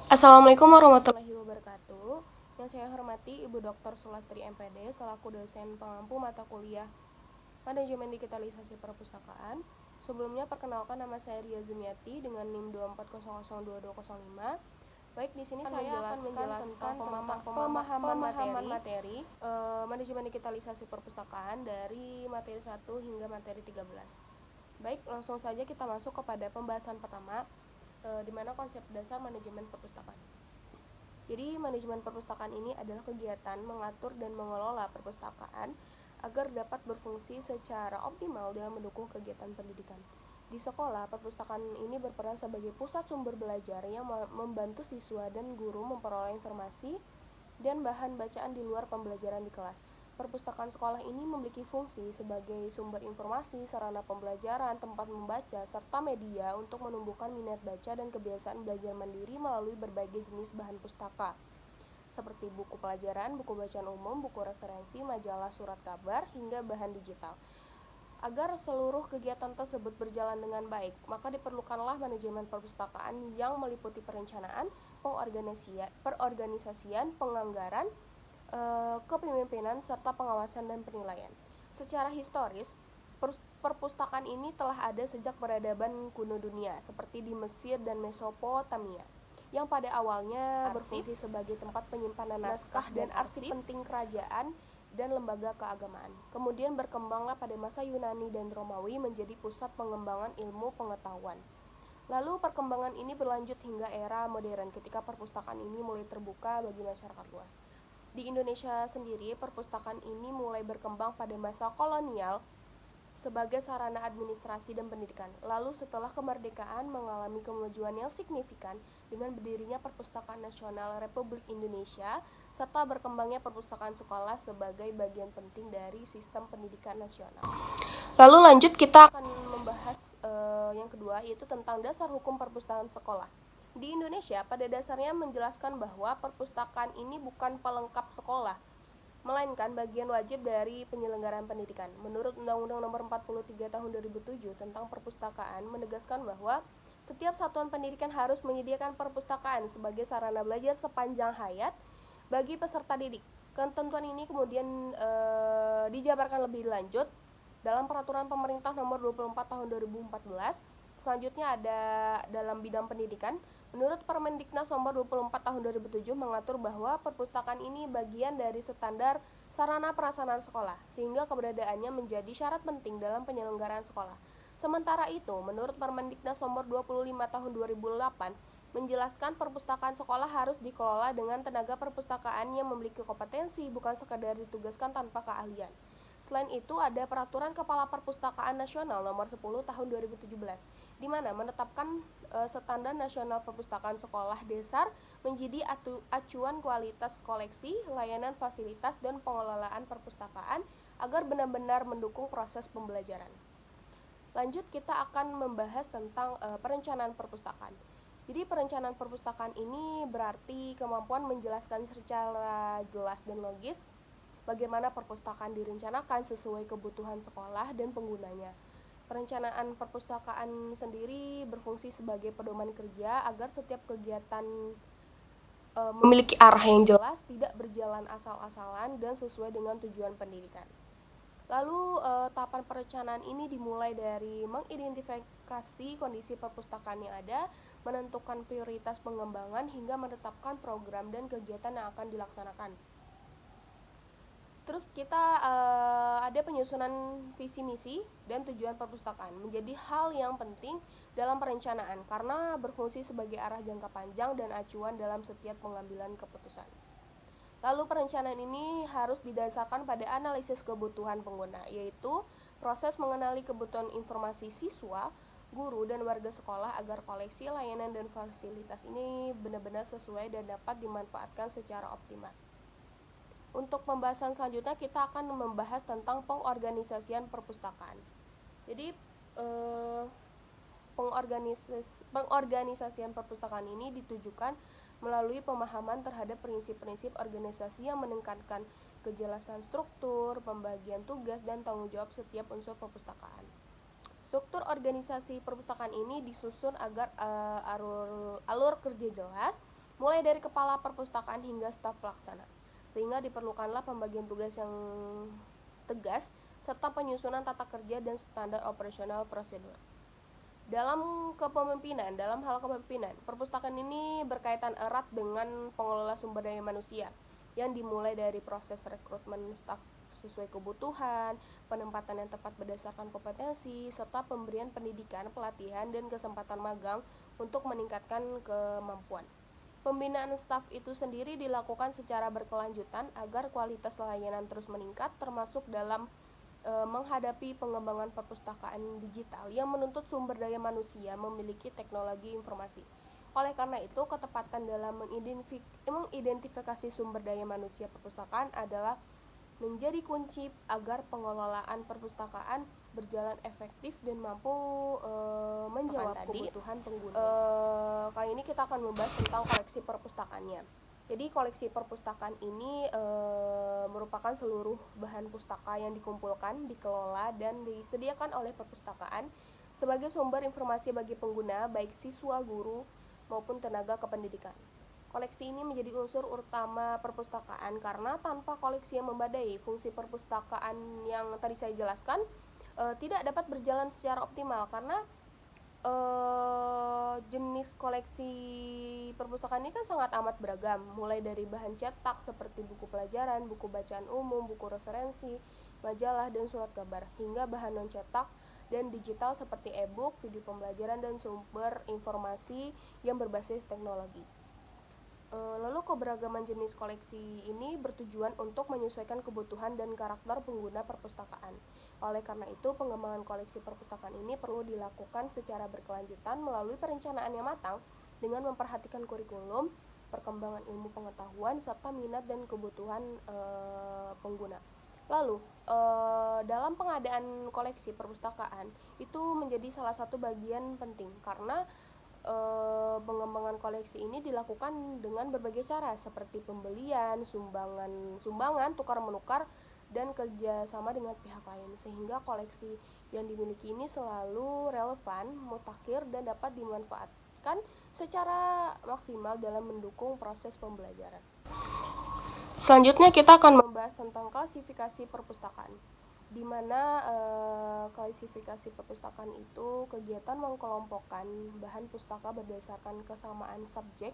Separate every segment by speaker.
Speaker 1: Assalamualaikum warahmatullahi wabarakatuh. Yang saya hormati Ibu Dr. Sulastri MPD selaku dosen pengampu mata kuliah Manajemen Digitalisasi Perpustakaan. Sebelumnya perkenalkan, nama saya Ria Zumiati dengan NIM 240022205. Baik, di sini saya akan menjelaskan tentang pemahaman materi Manajemen Digitalisasi Perpustakaan dari materi 1 hingga materi 13. Baik, langsung saja kita masuk kepada pembahasan pertama, di mana konsep dasar manajemen perpustakaan. Jadi, manajemen perpustakaan ini adalah kegiatan mengatur dan mengelola perpustakaan agar dapat berfungsi secara optimal dalam mendukung kegiatan pendidikan. Di sekolah, perpustakaan ini berperan sebagai pusat sumber belajar yang membantu siswa dan guru memperoleh informasi dan bahan bacaan di luar pembelajaran di kelas. Perpustakaan sekolah ini memiliki fungsi sebagai sumber informasi, sarana pembelajaran, tempat membaca, serta media untuk menumbuhkan minat baca dan kebiasaan belajar mandiri melalui berbagai jenis bahan pustaka, seperti buku pelajaran, buku bacaan umum, buku referensi, majalah, surat kabar, hingga bahan digital. Agar seluruh kegiatan tersebut berjalan dengan baik, maka diperlukanlah manajemen perpustakaan yang meliputi perencanaan, perorganisasian, penganggaran, kepemimpinan, serta pengawasan dan penilaian. Secara historis, perpustakaan ini telah ada sejak peradaban kuno dunia, seperti di Mesir dan Mesopotamia, yang pada awalnya berfungsi sebagai tempat penyimpanan naskah dan arsip penting kerajaan dan lembaga keagamaan. Kemudian berkembanglah pada masa Yunani dan Romawi menjadi pusat pengembangan ilmu pengetahuan. Lalu perkembangan ini berlanjut hingga era modern ketika perpustakaan ini mulai terbuka bagi masyarakat luas. Di Indonesia sendiri, perpustakaan ini mulai berkembang pada masa kolonial sebagai sarana administrasi dan pendidikan. Lalu setelah kemerdekaan mengalami kemajuan yang signifikan dengan berdirinya Perpustakaan Nasional Republik Indonesia serta berkembangnya perpustakaan sekolah sebagai bagian penting dari sistem pendidikan nasional. Lalu lanjut kita akan membahas yang kedua, yaitu tentang dasar hukum perpustakaan sekolah. Di Indonesia, pada dasarnya menjelaskan bahwa perpustakaan ini bukan pelengkap sekolah, melainkan bagian wajib dari penyelenggaraan pendidikan. Menurut Undang-Undang Nomor 43 Tahun 2007 tentang perpustakaan menegaskan bahwa setiap satuan pendidikan harus menyediakan perpustakaan sebagai sarana belajar sepanjang hayat bagi peserta didik. Ketentuan ini kemudian dijabarkan lebih lanjut dalam Peraturan Pemerintah Nomor 24 Tahun 2014. Selanjutnya ada dalam bidang pendidikan. Menurut Permendiknas Nomor 24 Tahun 2007 mengatur bahwa perpustakaan ini bagian dari standar sarana prasarana sekolah, sehingga keberadaannya menjadi syarat penting dalam penyelenggaraan sekolah. Sementara itu, menurut Permendiknas Nomor 25 Tahun 2008 menjelaskan perpustakaan sekolah harus dikelola dengan tenaga perpustakaan yang memiliki kompetensi, bukan sekadar ditugaskan tanpa keahlian. Selain itu, ada Peraturan Kepala Perpustakaan Nasional Nomor 10 Tahun 2017, di mana menetapkan standar nasional perpustakaan sekolah dasar menjadi acuan kualitas koleksi, layanan fasilitas, dan pengelolaan perpustakaan agar benar-benar mendukung proses pembelajaran. Lanjut, kita akan membahas tentang perencanaan perpustakaan. Jadi perencanaan perpustakaan ini berarti kemampuan menjelaskan secara jelas dan logis bagaimana perpustakaan direncanakan sesuai kebutuhan sekolah dan penggunanya. Perencanaan perpustakaan sendiri berfungsi sebagai pedoman kerja agar setiap kegiatan memiliki arah yang jelas, tidak berjalan asal-asalan, dan sesuai dengan tujuan pendidikan. Lalu tahapan perencanaan ini dimulai dari mengidentifikasi kondisi perpustakaan yang ada, menentukan prioritas pengembangan, hingga menetapkan program dan kegiatan yang akan dilaksanakan. Terus kita ada penyusunan visi misi dan tujuan perpustakaan menjadi hal yang penting dalam perencanaan karena berfungsi sebagai arah jangka panjang dan acuan dalam setiap pengambilan keputusan. Lalu perencanaan ini harus didasarkan pada analisis kebutuhan pengguna, yaitu proses mengenali kebutuhan informasi siswa, guru, dan warga sekolah agar koleksi, layanan, dan fasilitas ini benar-benar sesuai dan dapat dimanfaatkan secara optimal. Untuk pembahasan selanjutnya kita akan membahas tentang pengorganisasian perpustakaan. Jadi pengorganisasian perpustakaan ini ditujukan melalui pemahaman terhadap prinsip-prinsip organisasi yang menekankan kejelasan struktur, pembagian tugas, dan tanggung jawab setiap unsur perpustakaan. Struktur organisasi perpustakaan ini disusun agar alur kerja jelas, mulai dari kepala perpustakaan hingga staf pelaksana, sehingga diperlukanlah pembagian tugas yang tegas serta penyusunan tata kerja dan standar operasional prosedur. Dalam hal kepemimpinan, perpustakaan ini berkaitan erat dengan pengelola sumber daya manusia yang dimulai dari proses rekrutmen staf sesuai kebutuhan, penempatan yang tepat berdasarkan kompetensi, serta pemberian pendidikan, pelatihan, dan kesempatan magang untuk meningkatkan kemampuan. Pembinaan staf itu sendiri dilakukan secara berkelanjutan agar kualitas layanan terus meningkat, termasuk dalam menghadapi pengembangan perpustakaan digital yang menuntut sumber daya manusia memiliki teknologi informasi. Oleh karena itu, ketepatan dalam mengidentifikasi sumber daya manusia perpustakaan adalah menjadi kunci agar pengelolaan perpustakaan berjalan efektif dan mampu menjawab kebutuhan pengguna. Kali ini kita akan membahas tentang koleksi perpustakaannya. Jadi koleksi perpustakaan ini merupakan seluruh bahan pustaka yang dikumpulkan, dikelola, dan disediakan oleh perpustakaan sebagai sumber informasi bagi pengguna, baik siswa, guru, maupun tenaga kependidikan. Koleksi ini menjadi unsur utama perpustakaan karena tanpa koleksi yang memadai, fungsi perpustakaan yang tadi saya jelaskan tidak dapat berjalan secara optimal karena jenis koleksi perpustakaan ini kan sangat amat beragam, mulai dari bahan cetak seperti buku pelajaran, buku bacaan umum, buku referensi, majalah, dan surat kabar, hingga bahan non cetak dan digital seperti e-book, video pembelajaran, dan sumber informasi yang berbasis teknologi. Lalu keberagaman jenis koleksi ini bertujuan untuk menyesuaikan kebutuhan dan karakter pengguna perpustakaan. Oleh karena itu, pengembangan koleksi perpustakaan ini perlu dilakukan secara berkelanjutan melalui perencanaan yang matang dengan memperhatikan kurikulum, perkembangan ilmu pengetahuan, serta minat dan kebutuhan pengguna. Lalu, dalam pengadaan koleksi perpustakaan itu menjadi salah satu bagian penting karena pengembangan koleksi ini dilakukan dengan berbagai cara seperti pembelian, sumbangan, tukar menukar, dan kerjasama dengan pihak lain sehingga koleksi yang dimiliki ini selalu relevan, mutakhir, dan dapat dimanfaatkan secara maksimal dalam mendukung proses pembelajaran. Selanjutnya kita akan membahas tentang klasifikasi perpustakaan, di mana klasifikasi perpustakaan itu kegiatan mengkelompokkan bahan pustaka berdasarkan kesamaan subjek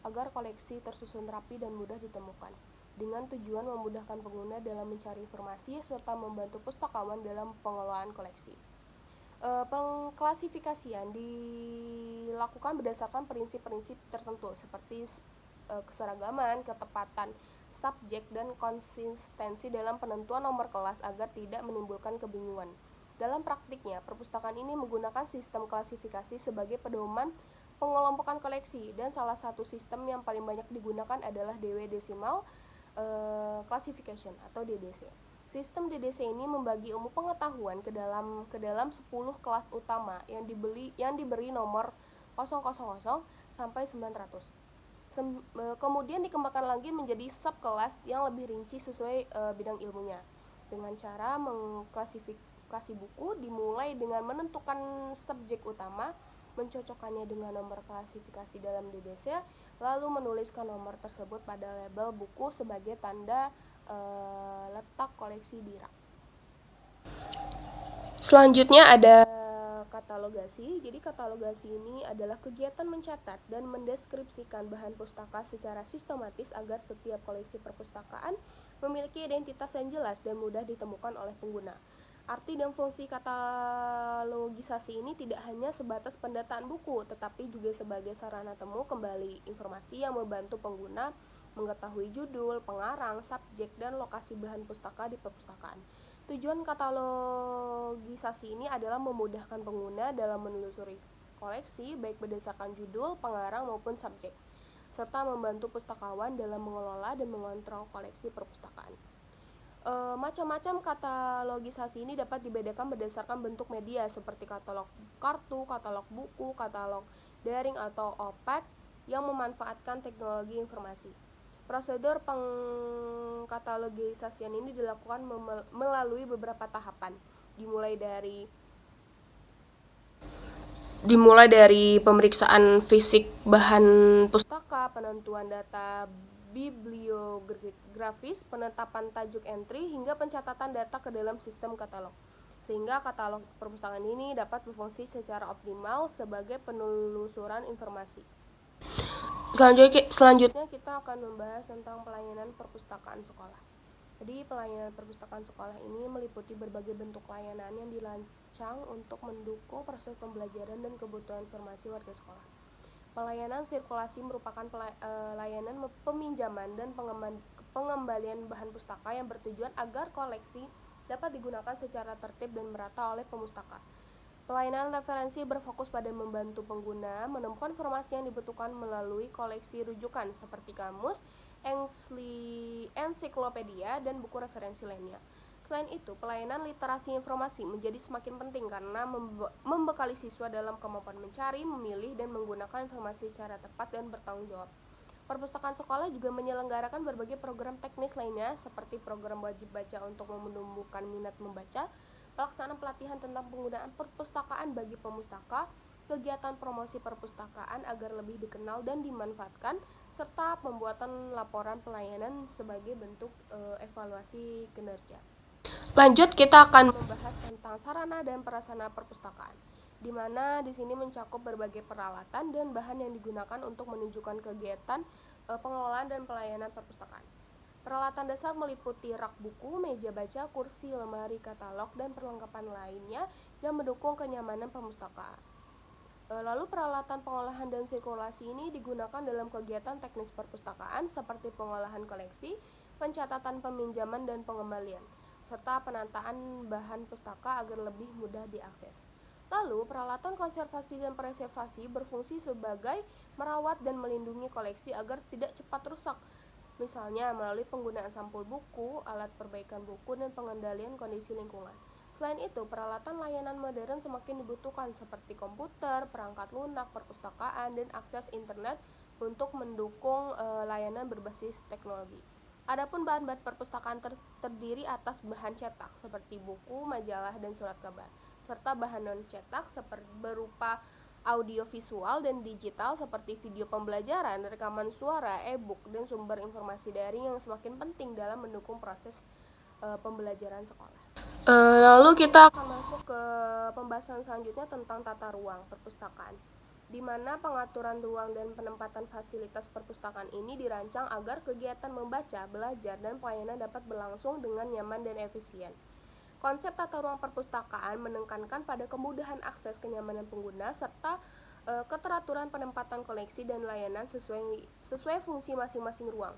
Speaker 1: agar koleksi tersusun rapi dan mudah ditemukan, dengan tujuan memudahkan pengguna dalam mencari informasi serta membantu pustakawan dalam pengelolaan koleksi. Pengklasifikasian dilakukan berdasarkan prinsip-prinsip tertentu seperti keseragaman, ketepatan subjek, dan konsistensi dalam penentuan nomor kelas agar tidak menimbulkan kebingungan. Dalam praktiknya, perpustakaan ini menggunakan sistem klasifikasi sebagai pedoman pengelompokan koleksi, dan salah satu sistem yang paling banyak digunakan adalah DW Decimal Classification atau DDC. Sistem DDC ini membagi ilmu pengetahuan ke dalam 10 kelas utama yang diberi nomor 000 sampai 900. Kemudian dikembangkan lagi menjadi subkelas yang lebih rinci sesuai bidang ilmunya. Dengan cara mengklasifikasi buku dimulai dengan menentukan subjek utama, mencocokkannya dengan nomor klasifikasi dalam DDC, lalu menuliskan nomor tersebut pada label buku sebagai tanda letak koleksi di rak. Selanjutnya ada katalogasi. Jadi katalogasi ini adalah kegiatan mencatat dan mendeskripsikan bahan pustaka secara sistematis agar setiap koleksi perpustakaan memiliki identitas yang jelas dan mudah ditemukan oleh pengguna. Arti dan fungsi katalogisasi ini tidak hanya sebatas pendataan buku, tetapi juga sebagai sarana temu kembali informasi yang membantu pengguna mengetahui judul, pengarang, subjek, dan lokasi bahan pustaka di perpustakaan. Tujuan katalogisasi ini adalah memudahkan pengguna dalam menelusuri koleksi baik berdasarkan judul, pengarang, maupun subjek, serta membantu pustakawan dalam mengelola dan mengontrol koleksi perpustakaan. Macam-macam katalogisasi ini dapat dibedakan berdasarkan bentuk media seperti katalog kartu, katalog buku, katalog daring atau opaque yang memanfaatkan teknologi informasi. Prosedur pengkatalogisasian ini dilakukan melalui beberapa tahapan, dimulai dari dimulai dari pemeriksaan fisik bahan pustaka, penentuan data bibliografis, penetapan tajuk entry, hingga pencatatan data ke dalam sistem katalog. Sehingga katalog perpustakaan ini dapat berfungsi secara optimal sebagai penelusuran informasi. Selanjutnya kita akan membahas tentang pelayanan perpustakaan sekolah. Jadi pelayanan perpustakaan sekolah ini meliputi berbagai bentuk layanan yang dirancang untuk mendukung proses pembelajaran dan kebutuhan informasi warga sekolah. Pelayanan sirkulasi merupakan layanan peminjaman dan pengembalian bahan pustaka yang bertujuan agar koleksi dapat digunakan secara tertib dan merata oleh pemustaka. Pelayanan referensi berfokus pada membantu pengguna menemukan informasi yang dibutuhkan melalui koleksi rujukan seperti kamus, ensiklopedia, dan buku referensi lainnya. Selain itu, pelayanan literasi informasi menjadi semakin penting karena membekali siswa dalam kemampuan mencari, memilih, dan menggunakan informasi secara tepat dan bertanggung jawab. Perpustakaan sekolah juga menyelenggarakan berbagai program teknis lainnya seperti program wajib baca untuk menumbuhkan minat membaca, pelaksanaan pelatihan tentang penggunaan perpustakaan bagi pemustaka, kegiatan promosi perpustakaan agar lebih dikenal dan dimanfaatkan, serta pembuatan laporan pelayanan sebagai bentuk evaluasi kinerja. Lanjut, kita akan membahas tentang sarana dan prasarana perpustakaan, di mana di sini mencakup berbagai peralatan dan bahan yang digunakan untuk menunjukkan kegiatan pengelolaan dan pelayanan perpustakaan. Peralatan dasar meliputi rak buku, meja baca, kursi, lemari, katalog, dan perlengkapan lainnya yang mendukung kenyamanan pemustaka. Lalu peralatan pengolahan dan sirkulasi ini digunakan dalam kegiatan teknis perpustakaan seperti pengolahan koleksi, pencatatan peminjaman dan pengembalian, serta penataan bahan pustaka agar lebih mudah diakses. Lalu, peralatan konservasi dan preservasi berfungsi sebagai merawat dan melindungi koleksi agar tidak cepat rusak, misalnya melalui penggunaan sampul buku, alat perbaikan buku, dan pengendalian kondisi lingkungan. Selain itu, peralatan layanan modern semakin dibutuhkan seperti komputer, perangkat lunak, perpustakaan, dan akses internet untuk mendukung layanan berbasis teknologi. Adapun bahan-bahan perpustakaan terdiri atas bahan cetak seperti buku, majalah, dan surat kabar, serta bahan non-cetak berupa audiovisual dan digital seperti video pembelajaran, rekaman suara, e-book, dan sumber informasi daring yang semakin penting dalam mendukung proses pembelajaran sekolah. Lalu kita akan masuk ke pembahasan selanjutnya tentang tata ruang perpustakaan, di mana pengaturan ruang dan penempatan fasilitas perpustakaan ini dirancang agar kegiatan membaca, belajar, dan pelayanan dapat berlangsung dengan nyaman dan efisien. Konsep tata ruang perpustakaan menekankan pada kemudahan akses, kenyamanan pengguna, serta keteraturan penempatan koleksi dan layanan sesuai fungsi masing-masing ruang.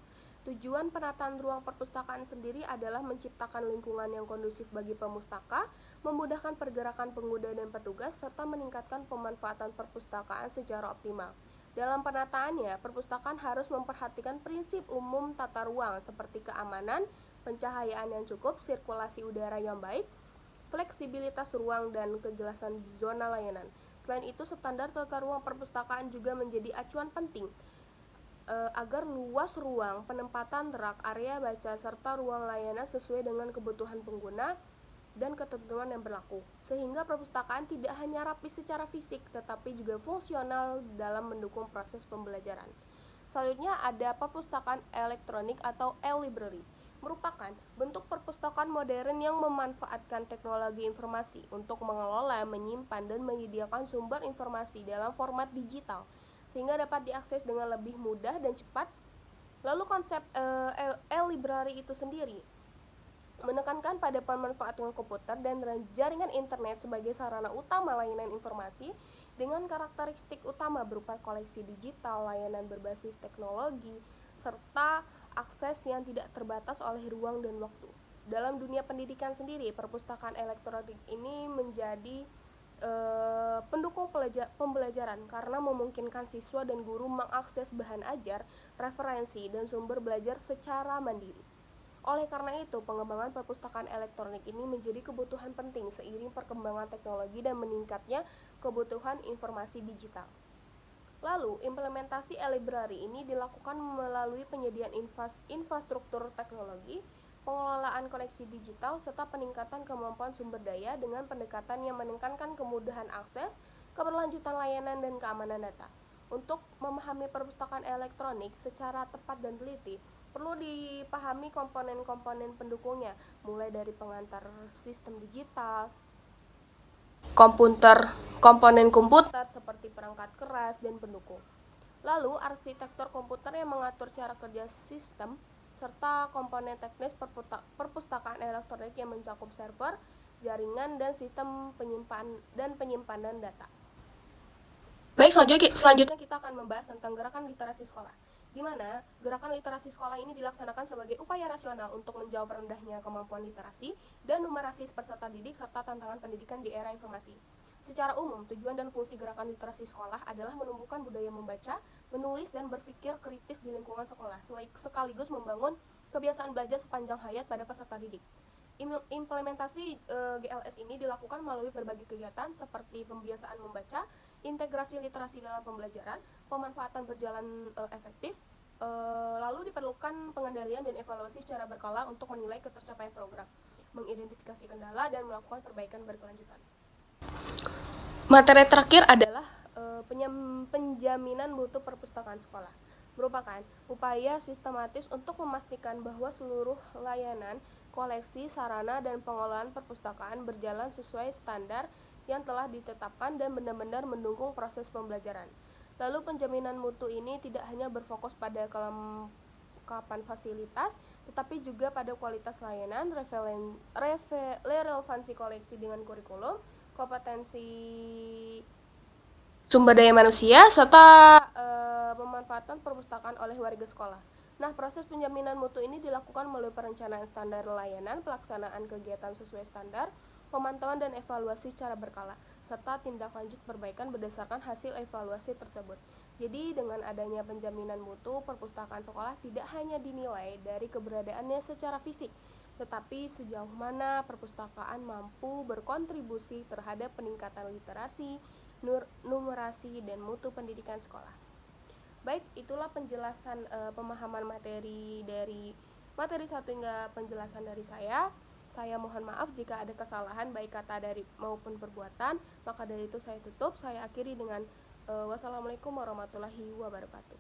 Speaker 1: Tujuan penataan ruang perpustakaan sendiri adalah menciptakan lingkungan yang kondusif bagi pemustaka, memudahkan pergerakan pengguna dan petugas, serta meningkatkan pemanfaatan perpustakaan secara optimal. Dalam penataannya, perpustakaan harus memperhatikan prinsip umum tata ruang seperti keamanan, pencahayaan yang cukup, sirkulasi udara yang baik, fleksibilitas ruang, dan kejelasan zona layanan. Selain itu, standar tata ruang perpustakaan juga menjadi acuan penting agar luas ruang, penempatan rak, area baca, serta ruang layanan sesuai dengan kebutuhan pengguna dan ketentuan yang berlaku, sehingga perpustakaan tidak hanya rapi secara fisik, tetapi juga fungsional dalam mendukung proses pembelajaran. Selanjutnya ada perpustakaan elektronik atau e-library, merupakan bentuk perpustakaan modern yang memanfaatkan teknologi informasi untuk mengelola, menyimpan, dan menyediakan sumber informasi dalam format digital, sehingga dapat diakses dengan lebih mudah dan cepat. Lalu konsep e-library itu sendiri menekankan pada pemanfaatan komputer dan jaringan internet sebagai sarana utama layanan informasi dengan karakteristik utama berupa koleksi digital, layanan berbasis teknologi, serta akses yang tidak terbatas oleh ruang dan waktu. Dalam dunia pendidikan sendiri, perpustakaan elektronik ini menjadi pendukung pembelajaran karena memungkinkan siswa dan guru mengakses bahan ajar, referensi, dan sumber belajar secara mandiri. Oleh karena itu, pengembangan perpustakaan elektronik ini menjadi kebutuhan penting seiring perkembangan teknologi dan meningkatnya kebutuhan informasi digital. Lalu, implementasi e-library ini dilakukan melalui penyediaan infrastruktur teknologi, pengelolaan koneksi digital, serta peningkatan kemampuan sumber daya dengan pendekatan yang menekankan kemudahan akses, keberlanjutan layanan dan keamanan data. Untuk memahami perpustakaan elektronik secara tepat dan teliti, perlu dipahami komponen-komponen pendukungnya, mulai dari pengantar sistem digital, komponen komputer seperti perangkat keras dan pendukung. Lalu, arsitektur komputer yang mengatur cara kerja sistem serta komponen teknis perpustakaan elektronik yang mencakup server, jaringan, dan sistem penyimpanan data. Baik, selanjutnya kita akan membahas tentang gerakan literasi sekolah, di mana gerakan literasi sekolah ini dilaksanakan sebagai upaya rasional untuk menjawab rendahnya kemampuan literasi dan numerasi peserta didik serta tantangan pendidikan di era informasi. Secara umum, tujuan dan fungsi gerakan literasi sekolah adalah menumbuhkan budaya membaca, menulis, dan berpikir kritis di lingkungan sekolah, sekaligus membangun kebiasaan belajar sepanjang hayat pada peserta didik. Implementasi GLS ini dilakukan melalui berbagai kegiatan seperti pembiasaan membaca, integrasi literasi dalam pembelajaran, pemanfaatan berjalan efektif, lalu diperlukan pengendalian dan evaluasi secara berkala untuk menilai ketercapaian program, mengidentifikasi kendala, dan melakukan perbaikan berkelanjutan. Materi terakhir adalah penjaminan mutu perpustakaan sekolah, merupakan upaya sistematis untuk memastikan bahwa seluruh layanan, koleksi, sarana, dan pengelolaan perpustakaan berjalan sesuai standar yang telah ditetapkan dan benar-benar mendukung proses pembelajaran. Lalu penjaminan mutu ini tidak hanya berfokus pada kelengkapan fasilitas, tetapi juga pada kualitas layanan, relevansi koleksi dengan kurikulum, kompetensi sumber daya manusia, serta pemanfaatan perpustakaan oleh warga sekolah. Nah, proses penjaminan mutu ini dilakukan melalui perencanaan standar layanan, pelaksanaan kegiatan sesuai standar, pemantauan dan evaluasi secara berkala, serta tindak lanjut perbaikan berdasarkan hasil evaluasi tersebut. Jadi, dengan adanya penjaminan mutu, perpustakaan sekolah tidak hanya dinilai dari keberadaannya secara fisik, tetapi sejauh mana perpustakaan mampu berkontribusi terhadap peningkatan literasi, numerasi, dan mutu pendidikan sekolah. Baik, itulah penjelasan pemahaman materi dari materi 1 hingga penjelasan dari saya. Saya mohon maaf jika ada kesalahan baik kata dari maupun perbuatan. Maka dari itu saya tutup, saya akhiri dengan wassalamualaikum warahmatullahi wabarakatuh.